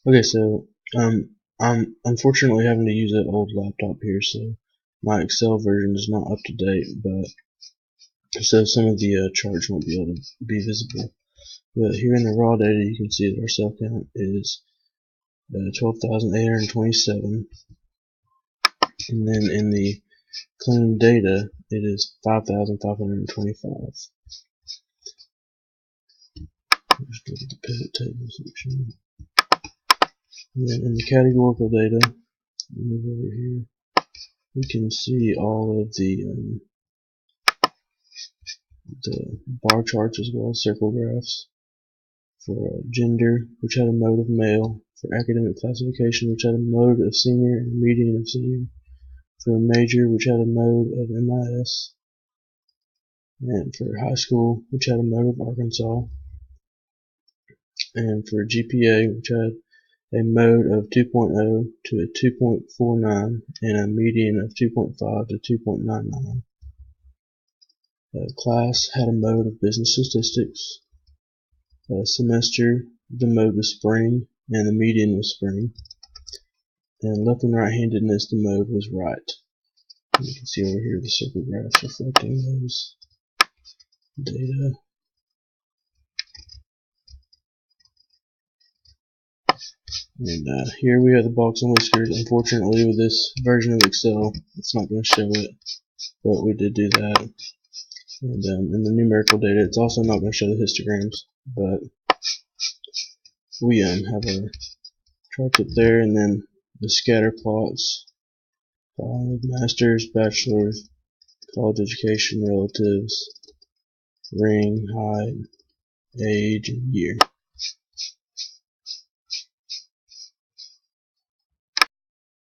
Okay, so I'm unfortunately having to use an old laptop here, so my Excel version is not up to date, but so some of the charts won't be able to be visible. But here in the raw data, you can see that our cell count is 12,827, and then in the clean data, it is 5,525. Just look at the pivot table section. And then in the categorical data, move over here, we can see all of the bar charts as well as circle graphs for gender, which had a mode of male, for academic classification, which had a mode of senior and median of senior, for major, which had a mode of MIS, and for high school, which had a mode of Arkansas, and for GPA, which had a mode of 2.0 to a 2.49 and a median of 2.5 to 2.99. Class had a mode of business statistics. Semester, the mode was spring and the median was spring. And left and right handedness, the mode was right. And you can see over here the circle graphs reflecting those data. And here we have the box and whiskers. Unfortunately, with this version of Excel, it's not going to show it, but we did do that. And in the numerical data, it's also not going to show the histograms, but we have our charts up there, and then the scatter plots, following with masters, bachelor's, college education, relatives, ring, height, age, and year.